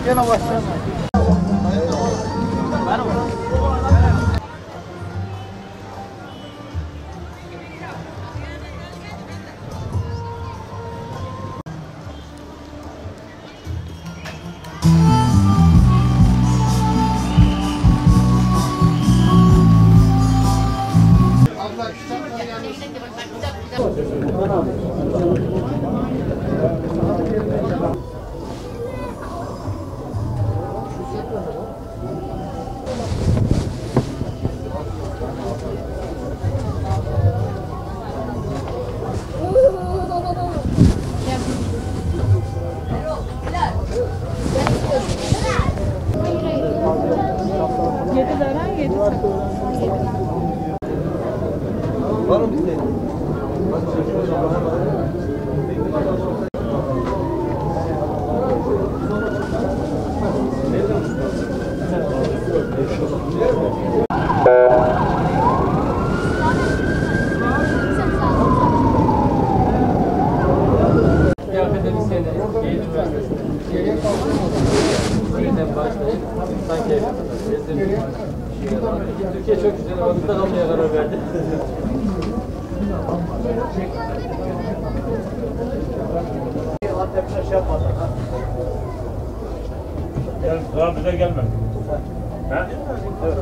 Gene başlayalım. Var mı bizde? Türkiye çok güzel havuzda kalmaya karar verdi. Daha bize gelmedi. Ha? Evet.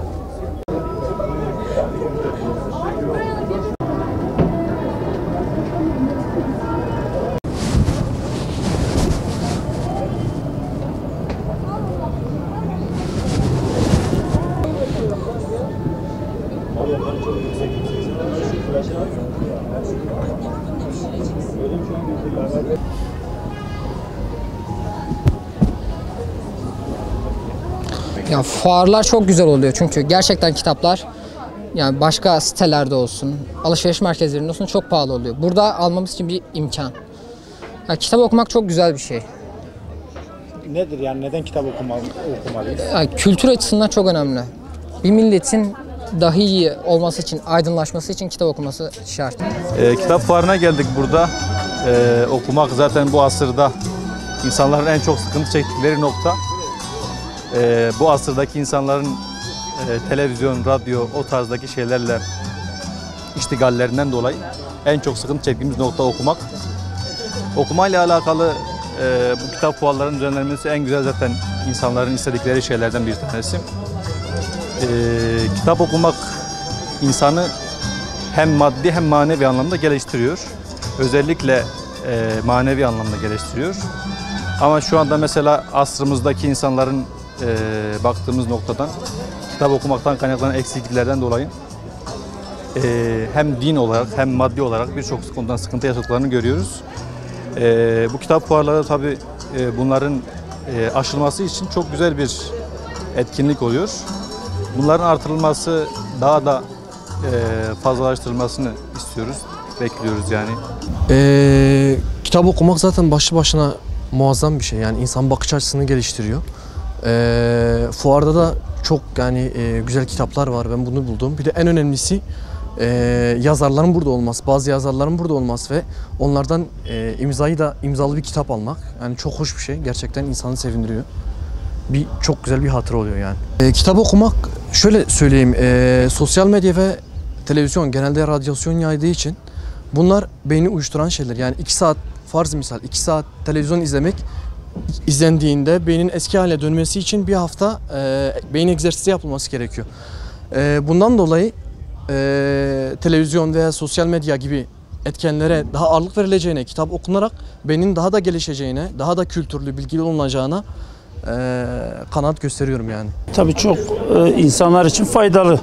Ya fuarlar çok güzel oluyor çünkü gerçekten kitaplar yani başka sitelerde olsun, alışveriş merkezlerinde olsun çok pahalı oluyor. Burada almamız için bir imkan. Ya, kitap okumak çok güzel bir şey. Nedir yani neden kitap okumalıyız? Ya, kültür açısından çok önemli. Bir milletin daha iyi olması için, aydınlaşması için kitap okuması şart. Kitap fuarına geldik burada. Okumak zaten bu asırda insanların en çok sıkıntı çektikleri nokta. Bu asırdaki insanların televizyon, radyo, o tarzdaki şeylerle iştigallerinden dolayı en çok sıkıntı çektiğimiz nokta okumak. Okumayla alakalı bu kitap fuarlarının düzenlenmesi en güzel zaten insanların istedikleri şeylerden bir tanesi. Kitap okumak insanı hem maddi hem manevi anlamda geliştiriyor. Özellikle manevi anlamda geliştiriyor. Ama şu anda mesela asrımızdaki insanların baktığımız noktadan kitap okumaktan kaynaklanan eksikliklerden dolayı hem din olarak hem maddi olarak birçok konudan sıkıntı yaşadıklarını görüyoruz. Bu kitap fuarları tabii bunların aşılması için çok güzel bir etkinlik oluyor. Bunların artırılması, daha da fazlalaştırılmasını istiyoruz, bekliyoruz yani. Kitap okumak zaten başlı başına muazzam bir şey. Yani insan bakış açısını geliştiriyor. Fuarda da çok yani güzel kitaplar var. Ben bunu buldum. Bir de en önemlisi yazarların burada olması, bazı yazarların burada olması ve onlardan imzalı bir kitap almak. Yani çok hoş bir şey. Gerçekten insanı sevindiriyor. Çok güzel bir hatıra oluyor yani. Kitap okumak, şöyle söyleyeyim, sosyal medya ve televizyon genelde radyasyon yaydığı için bunlar beyni uyuşturan şeyler. Yani 2 saat, farz misal 2 saat televizyon izlendiğinde beynin eski haline dönmesi için bir hafta beyin egzersizi yapılması gerekiyor. Bundan dolayı televizyon veya sosyal medya gibi etkenlere daha ağırlık verileceğine, kitap okunarak beynin daha da gelişeceğine, daha da kültürlü, bilgili olunacağına kanaat gösteriyorum yani. Tabii çok insanlar için faydalı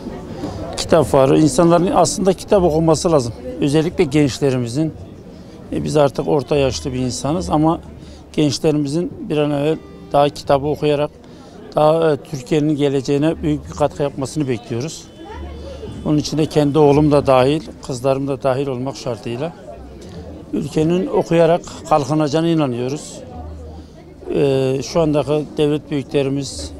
kitap fuarı. İnsanların aslında kitap okuması lazım. Özellikle gençlerimizin. Biz artık orta yaşlı bir insanız ama gençlerimizin bir an evvel daha kitabı okuyarak daha Türkiye'nin geleceğine büyük bir katkı yapmasını bekliyoruz. Onun için de kendi oğlum da dahil, kızlarım da dahil olmak şartıyla ülkenin okuyarak kalkınacağına inanıyoruz. Şu andaki devlet büyüklerimiz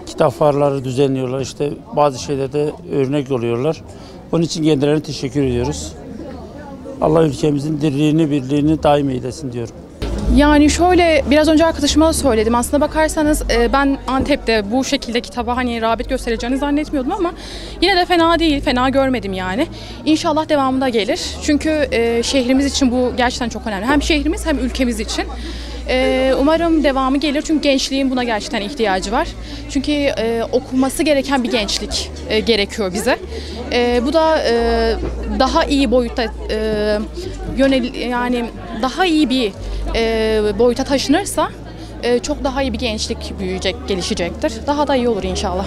kitap fuarları düzenliyorlar. İşte bazı şeylerde örnek oluyorlar. Onun için kendilerine teşekkür ediyoruz. Allah ülkemizin dirliğini, birliğini daim eylesin diyorum. Yani şöyle biraz önce arkadaşıma da söyledim. Aslına bakarsanız ben Antep'te bu şekilde kitaba hani rağbet göstereceğini zannetmiyordum ama yine de fena değil, fena görmedim yani. İnşallah devamında gelir. Çünkü şehrimiz için bu gerçekten çok önemli. Hem şehrimiz hem ülkemiz için. Umarım devamı gelir çünkü gençliğin buna gerçekten ihtiyacı var. Çünkü okunması gereken bir gençlik gerekiyor bize. Bu da daha iyi boyutta yani daha iyi bir boyuta taşınırsa çok daha iyi bir gençlik büyüyecek, gelişecektir. Daha da iyi olur inşallah.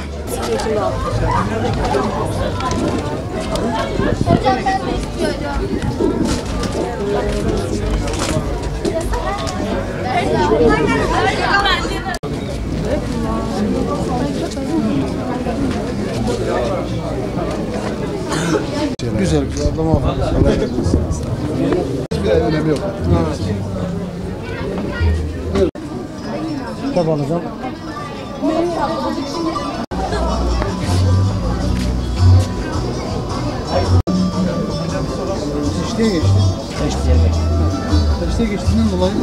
Güzel. Hiçbir önemi yok. Kitap alacağım. Kaçtaya geçti? Kaçtaya geçtiğinden dolayı